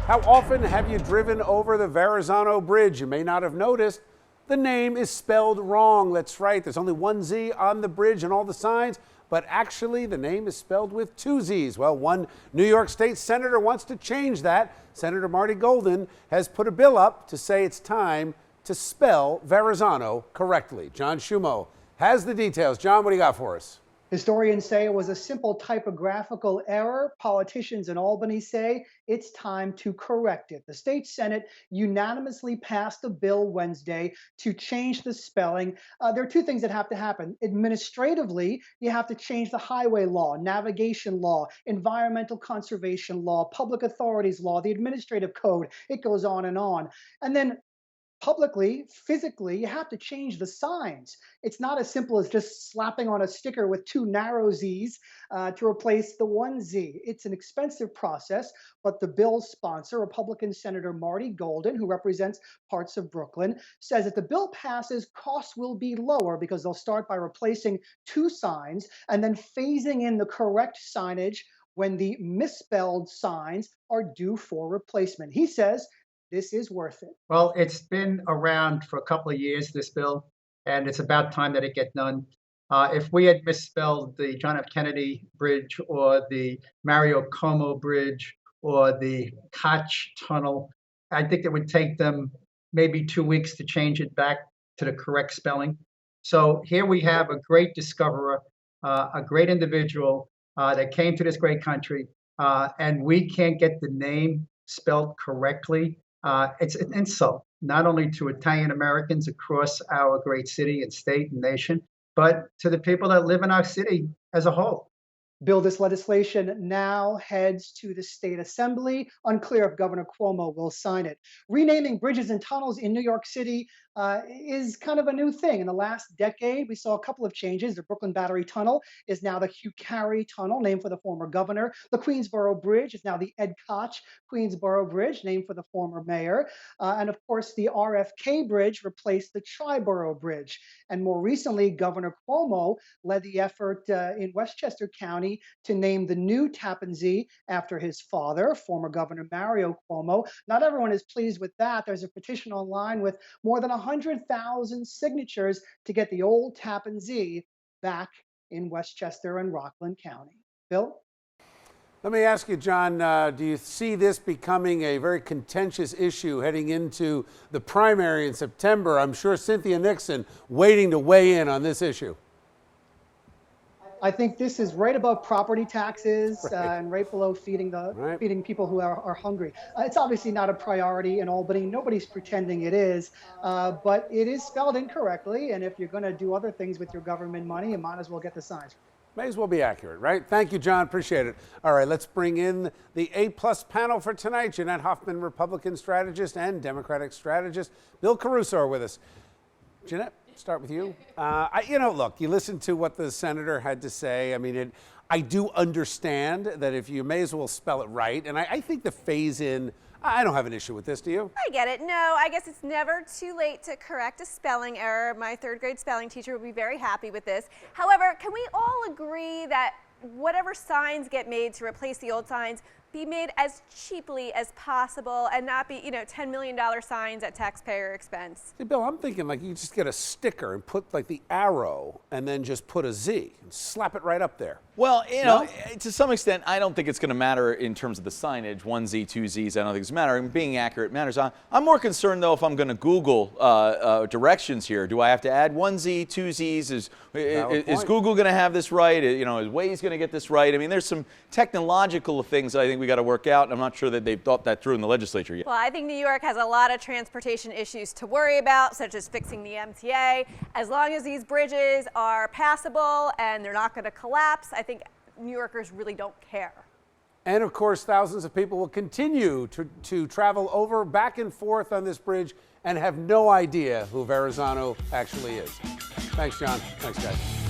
How often have you driven over the Verrazano Bridge? You may not have noticed. The name is spelled wrong. That's right. There's only one Z on the bridge and all the signs, but actually the name is spelled with two Z's. Well, one New York State senator wants to change that. Senator Marty Golden has put a bill up to say it's time to spell Verrazano correctly. John Shumo has the details. John, what do you got for us? Historians say it was a simple typographical error. Politicians in Albany say it's time to correct it. The state Senate unanimously passed a bill Wednesday to change the spelling. There are two things that have to happen. Administratively, you have to change the highway law, navigation law, environmental conservation law, public authorities law, the administrative code. It goes on. And then publicly, physically, you have to change the signs. It's not as simple as just slapping on a sticker with two narrow Z's to replace the one Z. It's an expensive process, but the bill's sponsor, Republican Senator Marty Golden, who represents parts of Brooklyn, says if the bill passes, costs will be lower because they'll start by replacing two signs and then phasing in the correct signage when the misspelled signs are due for replacement. He says this is worth it. Well, it's been around for a couple of years, this bill, and it's about time that it get done. If we had misspelled the John F. Kennedy Bridge or the Mario Cuomo Bridge or the Koch Tunnel, I think it would take them maybe 2 weeks to change it back to the correct spelling. So here we have a great discoverer, a great individual that came to this great country, and we can't get the name spelled correctly. It's an insult, not only to Italian Americans across our great city and state and nation, but to the people that live in our city as a whole. Bill, this legislation now heads to the state assembly. Unclear if Governor Cuomo will sign it. Renaming bridges and tunnels in New York City is kind of a new thing. In the last decade, we saw a couple of changes. The Brooklyn Battery Tunnel is now the Hugh Carey Tunnel, named for the former governor. The Queensboro Bridge is now the Ed Koch Queensboro Bridge, named for the former mayor. And of course, the RFK Bridge replaced the Triborough Bridge. And more recently, Governor Cuomo led the effort in Westchester County to name the new Tappan Zee after his father, former Governor Mario Cuomo. Not everyone is pleased with that. There's a petition online with more than 100,000 signatures to get the old Tappan Zee back in Westchester and Rockland County. Bill? Let me ask you, John, do you see this becoming a very contentious issue heading into the primary in September? I'm sure Cynthia Nixon waiting to weigh in on this issue. I think this is right above property taxes and right below feeding people who are hungry. It's obviously not a priority in Albany. Nobody's pretending it is, but it is spelled incorrectly. And if you're going to do other things with your government money, you might as well get the signs. May as well be accurate, right? Thank you, John. Appreciate it. All right, let's bring in the A-plus panel for tonight. Jeanette Hoffman, Republican strategist, and Democratic strategist. Bill CARUSO are with us. Jeanette, start with you. Look, you listen to what the senator had to say. I mean, I do understand that if you may as well spell it right. And I think the phase in, I don't have an issue with this, do you? I get it. No, I guess it's never too late to correct a spelling error. My third grade spelling teacher would be very happy with this. However, can we all agree that whatever signs get made to replace the old signs be made as cheaply as possible and not be, $10 million signs at taxpayer expense? See, Bill, I'm thinking like you just get a sticker and put like the arrow and then just put a Z and slap it right up there. Well, to some extent, I don't think it's going to matter in terms of the signage. One Z, two Zs, I don't think it's matter. And being accurate matters. I'm more concerned, though, if I'm going to Google directions here. Do I have to add one Z, two Zs? Is Google going to have this right? Is Waze going to get this right? I mean, there's some technological things that I think we got to work out, and I'm not sure that they've thought that through in the legislature yet. Well, I think New York has a lot of transportation issues to worry about, such as fixing the MTA. As long as these bridges are passable and they're not going to collapse, I think New Yorkers really don't care. And of course, thousands of people will continue to travel back and forth on this bridge and have no idea who Verrazano actually is. Thanks, John. Thanks, guys.